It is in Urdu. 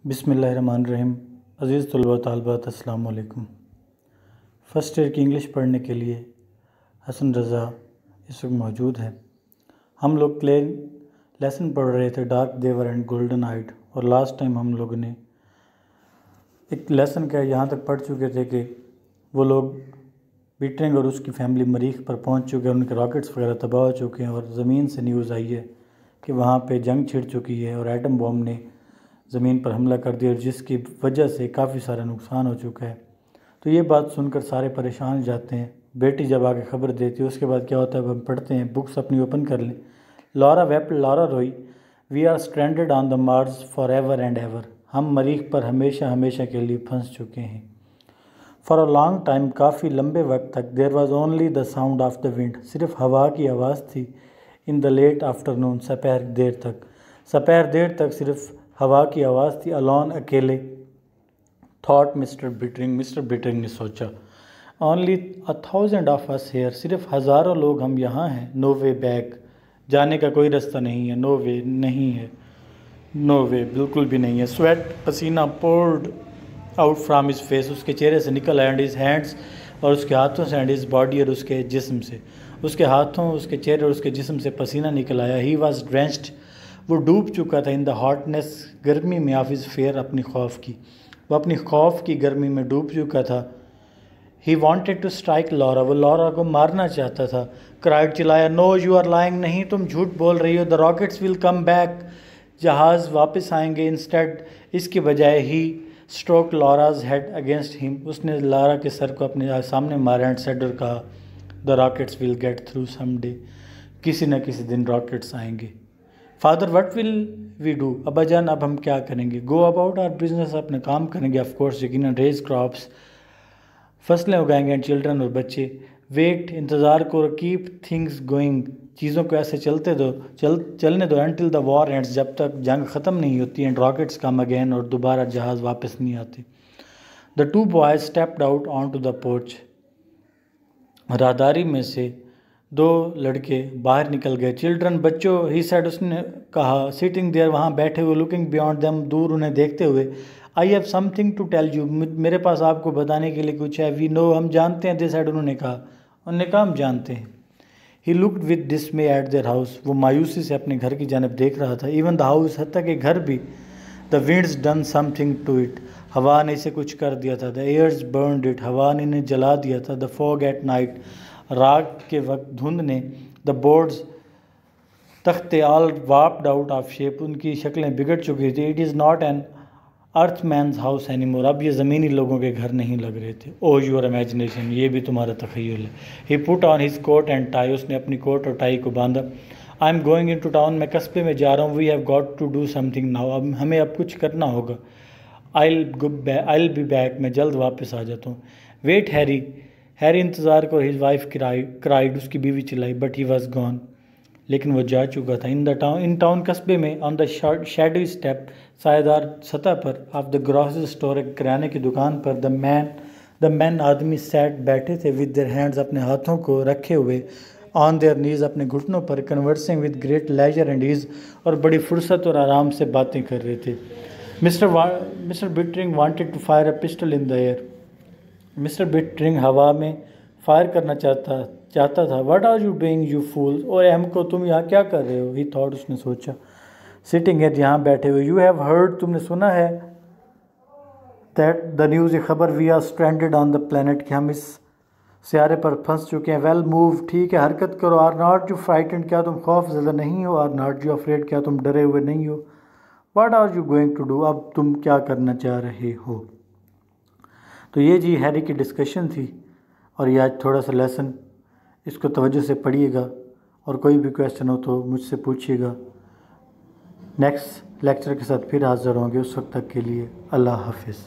بسم اللہ الرحمن الرحیم۔ عزیز طلباء و طالبات، السلام علیکم۔ فرسٹ ایئر کی انگلش پڑھنے کے لیے حسن رضا اس وقت موجود ہے۔ ہم لوگ لیسن پڑھ رہے تھے dark devour and golden eyed, اور لاسٹ ٹائم ہم لوگوں نے ایک لیسن کا یہاں تک پڑھ چکے تھے کہ وہ لوگ بیٹرنگ اور اس کی فیملی مریخ پر پہنچ چکے ہیں، ان کے راکٹس وغیرہ تباہ ہو چکے ہیں، اور زمین سے نیوز آئی ہے کہ وہاں پہ جنگ چھڑ چکی ہے اور ایٹم بم نے زمین پر حملہ کر دیا، اور جس کی وجہ سے کافی سارا نقصان ہو چکا ہے۔ تو یہ بات سن کر سارے پریشان ہو جاتے ہیں۔ بیٹی جب آگے خبر دیتی ہے، اس کے بعد کیا ہوتا ہے ہم پڑھتے ہیں، بکس اپنی اوپن کر لیں۔ لارا ویپڈ، لارا روئی، we are stranded on the Mars forever and ever, ہم مریخ پر ہمیشہ ہمیشہ کے لیے پھنس چکے ہیں۔ فار اے لانگ ٹائم، کافی لمبے وقت تک، there was only the sound of the wind, صرف ہوا کی آواز تھی۔ ان دا لیٹ آفٹرنون، سپہر دیر تک صرف ہوا کی آواز تھی۔ الون، اکیلے۔ تھاٹ مسٹر بٹرنگ نے سوچا۔ اونلی 1000 آف us here، صرف ہزاروں لوگ ہم یہاں ہیں۔ نو وے بیک، جانے کا کوئی رستہ نہیں ہے۔ نو وے، نہیں ہے۔ نو وے، بالکل بھی نہیں ہے۔ سویٹ، پسینہ poured out from his face, اس کے چہرے سے نکل آیا، اینڈ his ہینڈس، اور اس کے ہاتھوں سے، اینڈ his باڈی، اور اس کے جسم سے، اس کے ہاتھوں، اس کے چہرے اور اس کے جسم سے پسینہ نکل آیا۔ ہی واز ڈرینچڈ، وہ ڈوب چکا تھا، ان دا ہاٹنس، گرمی میں، آف his fear، اپنی خوف کی، وہ اپنی خوف کی گرمی میں ڈوب چکا تھا۔ ہی وانٹیڈ ٹو اسٹرائک لارا، وہ لارا کو مارنا چاہتا تھا۔ کرائڈ، چلایا، نو یو آر لائنگ، نہیں تم جھوٹ بول رہی ہو۔ دا راکٹس ول کم بیک، جہاز واپس آئیں گے۔ انسٹیڈ، اس کی بجائے، ہی اسٹروک لاراز ہیڈ اگینسٹ ہم، اس نے لارا کے سر کو اپنے سامنے مارا، اینڈ سیڈ، اور کہا، the rockets will get through some day, کسی نہ کسی دن راکٹس آئیں گے۔ Father, what will we do, ابا جان اب ہم کیا کریں گے۔ گو اباؤٹ آر بزنس، اپنے کام کریں گے۔ آف کورس، یقیناً۔ ریز کراپس، فصلیں اگائیں گے۔ اینڈ چلڈرن، اور بچے۔ ویٹ، انتظار کرو۔ کیپ تھنگز گوئنگ، چیزوں کو ایسے چلنے دو۔ انٹل دا وار اینڈز، جب تک جنگ ختم نہیں ہوتی۔ اینڈ راکٹس کم اگین، اور دوبارہ جہاز واپس نہیں آتے۔ The two boys stepped out on to the porch, راہداری میں سے دو لڑکے باہر نکل گئے۔ چلڈرن، بچوں، ہی سیڈ، اس نے کہا، سیٹنگ دیئر، وہاں بیٹھے ہوئے، لوکنگ بیانڈ دیم، دور انہیں دیکھتے ہوئے۔ I have something to tell you, میرے پاس آپ کو بتانے کے لیے کچھ ہے۔ وی نو، ہم جانتے ہیں۔ دے سیڈ، انہوں نے کہا ہم جانتے ہیں۔ He looked with dismay at their house, وہ مایوسی سے اپنے گھر کی جانب دیکھ رہا تھا۔ ایون دا ہاؤس، حتیٰ کہ گھر بھی۔ The winds done something to it, ہوا نے اسے کچھ کر دیا تھا۔ دا ایئرز برنڈ اٹ، ہوا نے انہیں جلا دیا تھا۔ دا فوگ ایٹ نائٹ، رات کے وقت دھند نے۔ دا بورڈز، تختے، all warped out of shape, ان کی شکلیں بگڑ چکی تھی۔ It is not an earth man's house any more, اب یہ زمینی لوگوں کے گھر نہیں لگ رہے تھے۔ او یور امیجنیشن، یہ بھی تمہارا تخیل ہے۔ He put on his coat and tie, اس نے اپنی کوٹ اور ٹائی کو باندھا۔ I am going into town, میں قصبے میں جا رہا ہوں۔ We have got to do something now, اب ہمیں کچھ کرنا ہوگا۔ آئل بی بیک، میں جلد واپس آ جاتا ہوں۔ ویٹ ہیری، ہیری انتظار کرو۔ ہز وائف کرائڈ، اس کی بیوی چلائی۔ بٹ ہی واز گون، لیکن وہ جا چکا تھا۔ ان ٹاؤن، قصبے میں۔ آن دا شیڈوی اسٹیپ، سایہ دار سطح پر۔ آف دا گروسری اسٹور، ایک کرانے کی دکان پر۔ دا مین، آدمی۔ سیٹ، بیٹھے تھے۔ ود دیئر ہینڈز، اپنے ہاتھوں کو رکھے ہوئے۔ آن دیئر نیز، اپنے گھٹنوں پر۔ Conversing with great leisure and ease, اور بڑی فرصت اور آرام سے باتیں کر رہے تھے۔ Mister Bittering wanted to fire a pistol in the air, mister Bittering ہوا میں فائر کرنا چاہتا تھا۔ What are you doing you fools, اور ایم کو، تم یہاں کیا کر رہے ہو۔ ہی تھاٹ، اس نے سوچا۔ سٹنگ ہے، یہاں بیٹھے ہوئے۔ یو ہیو ہرڈ، تم نے سنا ہے۔ دیٹ، دا نیوز، یہ خبر۔ وی are stranded on the planet, کہ ہم اس سیارے پر پھنس چکے ہیں۔ ویل موو، ٹھیک ہے، حرکت کرو۔ آر ناٹ یو فرائٹنڈ، کیا تم خوف زدہ نہیں ہو۔ آر ناٹ یو افریڈ، کیا تم ڈرے ہوئے نہیں ہو۔ What are you going to do, اب تم کیا کرنا چاہ رہے ہو۔ تو یہ جی ہیری کی ڈسکشن تھی، اور یہ آج تھوڑا سا لیسن، اس کو توجہ سے پڑھیے گا، اور کوئی بھی کویسچن ہو تو مجھ سے پوچھیے گا۔ نیکسٹ لیکچر کے ساتھ پھر حاضر ہوں گے، اس وقت تک کے لیے اللہ حافظ۔